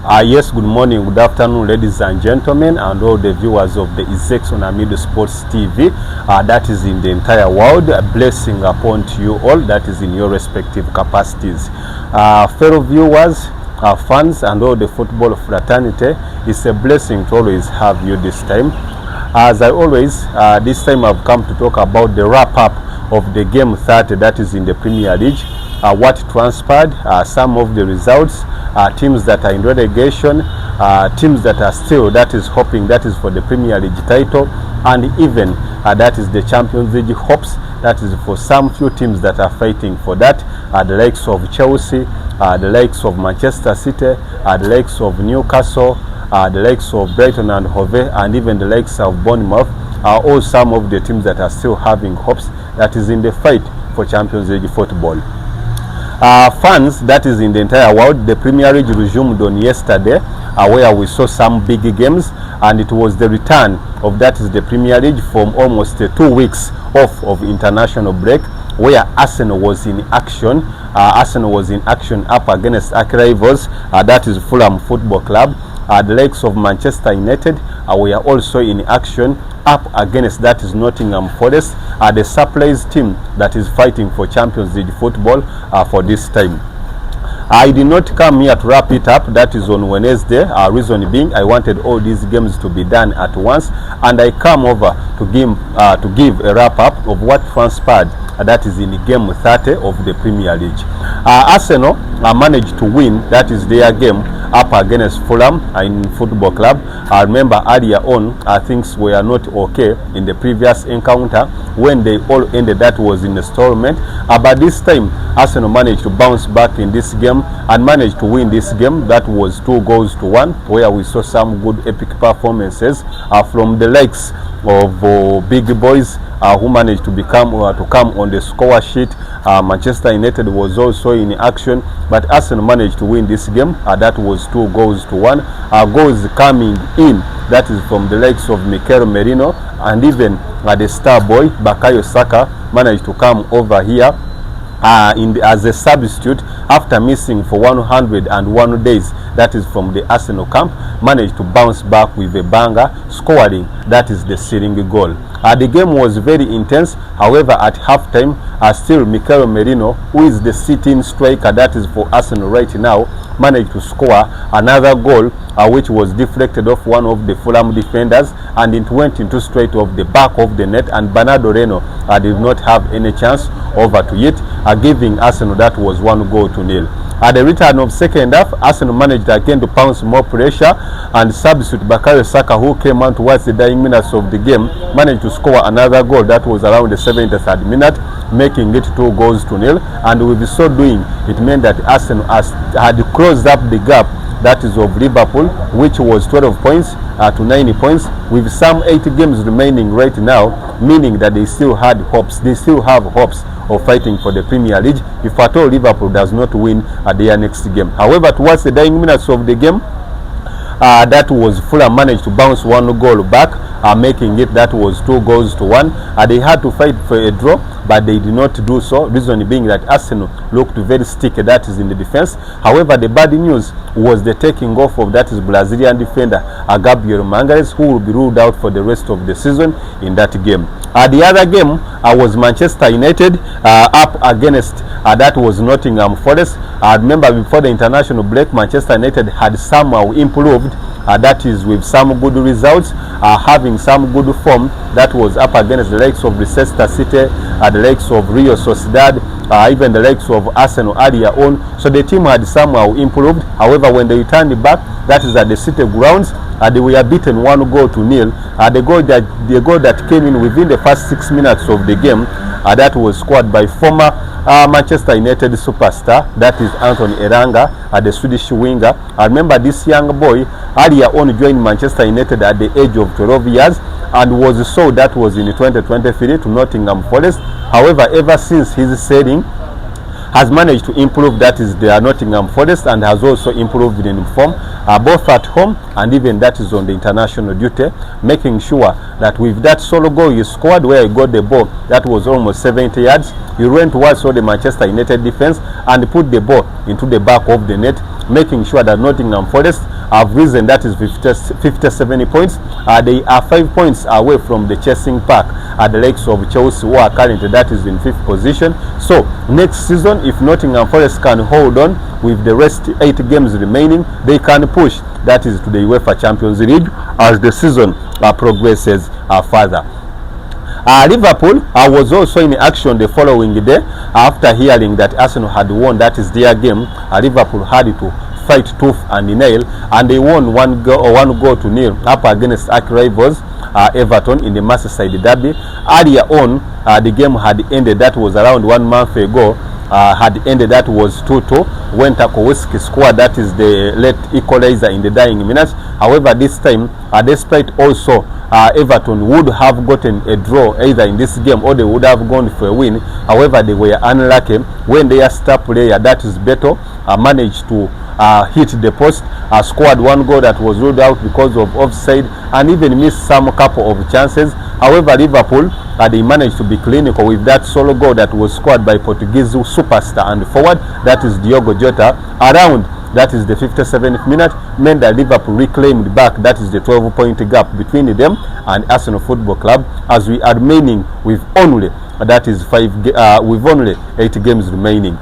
Yes, good morning, good afternoon, ladies and gentlemen, and all the viewers of the Isaacs on Amido Sports TV. That is in the entire world. A blessing upon to you all, that is in your respective capacities. Fellow viewers, fans, and all the football fraternity, it's a blessing to always have you this time. As I always, this time I've come to talk about the wrap-up of the game 30 that is in the Premier League. What transpired, some of the results, teams that are in relegation, teams that are still, that is hoping, that is for the Premier League title, and even that is the Champions League hopes, that is for some few teams that are fighting for that, the likes of Chelsea, the likes of Manchester City, the likes of Newcastle, the likes of Brighton and Hove, and even the likes of Bournemouth, are all some of the teams that are still having hopes, that is in the fight for Champions League football. Fans, that is in the entire world, the Premier League resumed on yesterday, where we saw some big games, and it was the return of that is the Premier League from almost 2 weeks off of international break, where Arsenal was in action. Arsenal was in action up against arch rivals, that is Fulham Football Club. The likes of Manchester United were also in action up against that is Nottingham Forest, the surprise team that is fighting for Champions League football for this time. I did not come here to wrap it up, that is on Wednesday, reason being I wanted all these games to be done at once, and I come over to give a wrap up of what transpired, that is in game 30 of the Premier League. Arsenal managed to win, that is their game up against Fulham in Football Club. I remember earlier on things were not okay in the previous encounter when they all ended, that was in installment, but this time Arsenal managed to bounce back in this game and managed to win this game. That was 2-1, where we saw some good epic performances from the likes of big boys who managed to come on the score sheet. Manchester United was also in action, but Arsenal managed to win this game. That was 2-1. Goals coming in, that is from the likes of Mikel Merino, and even the star boy Bukayo Saka managed to come over here as a substitute after missing for 101 days, that is from the Arsenal camp, managed to bounce back with a banger, scoring that is the sealing goal. The game was very intense. However, at halftime, still Mikel Merino, who is the sitting striker that is for Arsenal right now, managed to score another goal which was deflected off one of the Fulham defenders, and it went into straight off the back of the net, and Bernardo Reno did not have any chance over to it, giving Arsenal that was 1-0. At the return of second half, Arsenal managed again to pounce more pressure, and substitute Bukayo Saka, who came on towards the dying minutes of the game, managed to score another goal that was around the 73rd minute, making it 2-0. And with so doing, it meant that Arsenal had closed up the gap, that is of Liverpool, which was 12 points to 9 points, with some 8 games remaining right now, meaning that they still had hopes. They still have hopes of fighting for the Premier League if at all Liverpool does not win their next game. However, towards the dying minutes of the game, that was Fulham managed to bounce 1 goal back, making it that was 2-1. They had to fight for a draw, but they did not do so, reason being that Arsenal looked very sticky, that is in the defense. However, the bad news was the taking off of that is Brazilian defender Gabriel Magalhaes, who will be ruled out for the rest of the season in that game. The other game was Manchester United up against that was Nottingham Forest. Remember, before the international break, Manchester United had somehow improved, that is with some good results, having some good form, that was up against the likes of Leicester City, the likes of Real Sociedad, even the likes of Arsenal earlier on. So the team had somehow improved. However, when they returned back, that is at the City grounds, they were beaten 1-0. The goal that came in within the first 6 minutes of the game, that was scored by former Manchester United superstar, that is Anthony Elanga, the Swedish winger. I remember this young boy earlier on joined Manchester United at the age of 12 years and was sold, that was in 2023, to Nottingham Forest. However, ever since his selling, has managed to improve, that is their Nottingham Forest, and has also improved in form, both at home and even that is on the international duty, making sure that with that solo goal he scored where he got the ball, that was almost 70 yards, he ran towards all the Manchester United defense and put the ball into the back of the net, making sure that Nottingham Forest have risen, that is 57 points. They are 5 points away from the chasing pack at the likes of Chelsea, who are currently, that is, in 5th position. So next season, if Nottingham Forest can hold on with the rest 8 games remaining, they can push, that is, to the UEFA Champions League as the season progresses further. Liverpool was also in action the following day after hearing that Arsenal had won, that is, their game. Liverpool had to fight tooth and nail, and they won 1-0 up against arch rivals Everton in the Merseyside derby. Earlier on, the game had ended, that was around 1 month ago, had ended, that was 2-2 when Tarkowski scored, that is the late equalizer in the dying minutes. However, this time, despite also Everton would have gotten a draw either in this game or they would have gone for a win. However, they were unlucky when their star player, that is Beto, managed to hit the post, scored 1 goal that was ruled out because of offside, and even missed some couple of chances. However, Liverpool, they managed to be clinical with that solo goal that was scored by Portuguese superstar and forward, that is Diogo Jota, around, that is the 57th minute, meant that Liverpool reclaimed back, that is the 12-point gap between them and Arsenal Football Club, as we are remaining with only, that is with only 8 games remaining.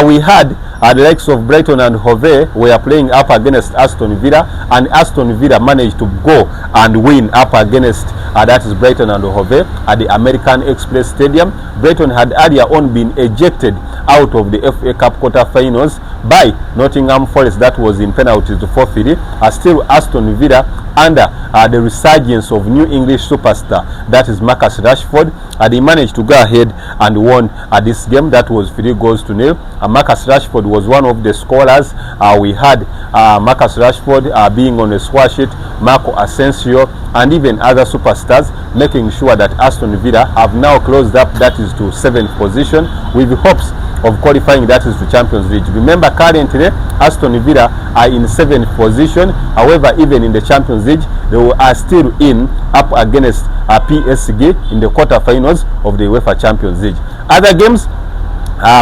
We had the likes of Brighton and Hove were playing up against Aston Villa, and Aston Villa managed to go and win up against that is Brighton and Hove at the American Express Stadium. Brighton had earlier on been ejected out of the FA Cup quarter-finals by Nottingham Forest, that was in penalties to forfeit. Still Aston Villa, under the resurgence of new English superstar, that is Marcus Rashford, they managed to go ahead and won this game, that was 3-0. Marcus Rashford was one of the scorers. We had Marcus Rashford being on a score sheet, Marco Asensio, and even other superstars, making sure that Aston Villa have now closed up, that is, to 7th position, with hopes of qualifying, that is, to Champions League. Remember, currently Aston Villa are in 7th position. However, even in the Champions League, they are still in up against PSG in the quarterfinals of the UEFA Champions League. Other games,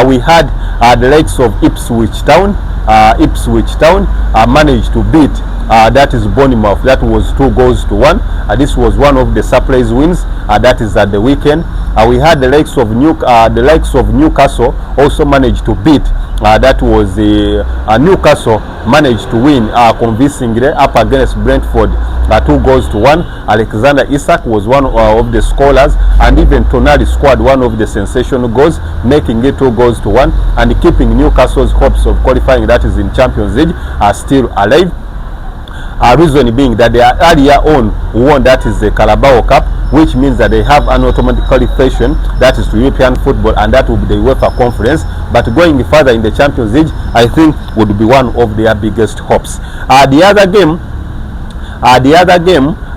we had the likes of Ipswich Town. Ipswich Town managed to beat that is Bournemouth, that was 2-1. This was one of the surprise wins, that is at the weekend. We had the likes of Newcastle also managed to beat, that was Newcastle managed to win convincingly up against Brentford, 2-1. Alexander Isak was one of the scorers, and even Tonali scored one of the sensational goals, making it 2-1, and keeping Newcastle's hopes of qualifying, that is in Champions League, are still alive. Reason being that they are earlier on won, that is the Carabao Cup, which means that they have an automatic qualification, that is to European football, and that will be the UEFA Conference. But going further in the Champions League, I think, would be one of their biggest hopes. The other game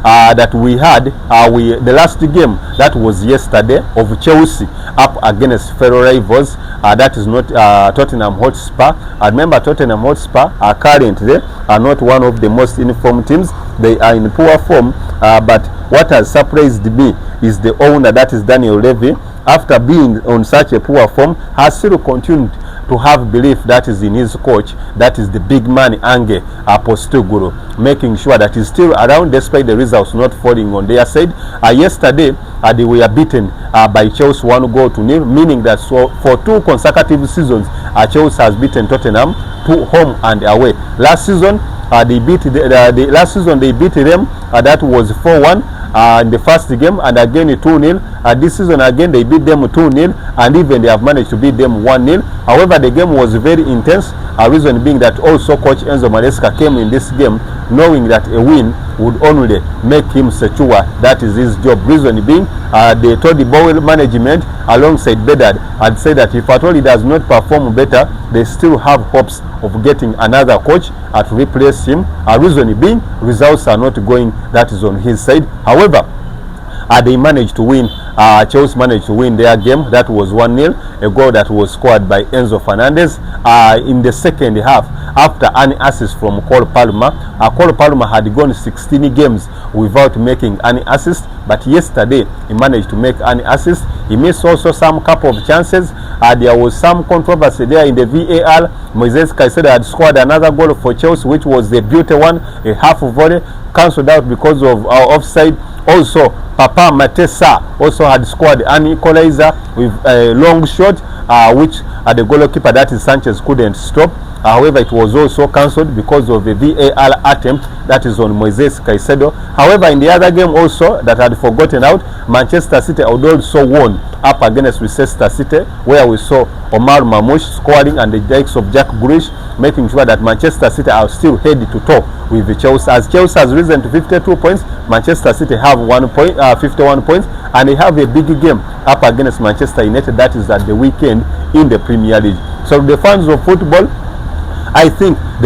that we had, the last game, that was yesterday, of Chelsea up against fellow rivals, that is not Tottenham Hotspur. Remember, Tottenham Hotspur are currently not one of the most informed teams. They are in poor form, but what has surprised me is the owner, that is Daniel Levy, after being on such a poor form, has still continued to have belief, that is in his coach, that is the big man Ange Postecoglou, making sure that he's still around despite the results not falling on their side. Yesterday, they were beaten by Chelsea 1-0, meaning that for 2 consecutive seasons, Chelsea has beaten Tottenham to home and away. Last season, they beat them. That was 4-1. In the first game, and again 2-0. This season again they beat them 2-0, and even they have managed to beat them 1-0. However, the game was very intense. Reason being that also coach Enzo Maresca came in this game knowing that a win would only make him secure, that is his job. Reason being, they told the Bowl management alongside Bedard and said that if at all he does not perform better, they still have hopes of getting another coach to replace him. Reason being, results are not going, that is on his side. However, they managed to win. Chelsea managed to win their game. That was 1-0, a goal that was scored by Enzo Fernandez in the second half after an assist from Cole Palmer. Cole Palmer had gone 16 games without making any assist, but yesterday he managed to make an assist. He missed also some couple of chances. There was some controversy there in the VAR. Moises Caicedo had scored another goal for Chelsea, which was the beauty one, a half volley, cancelled out because of offside. Also, Papa Matessa also had scored an equalizer with a long shot, which the goalkeeper, that is Sanchez, couldn't stop. However, it was also cancelled because of the VAR attempt, that is on Moises Caicedo. However, in the other game also that had forgotten out, Manchester City also won up against Leicester City, where we saw Omar Mamouche scoring and the likes of Jack Grealish, making sure that Manchester City are still head to toe with the Chelsea. As Chelsea has risen to 52 points, Manchester City have 51 points, and they have a big game up against Manchester United. That is at the weekend in the Premier League. So the fans of football, I think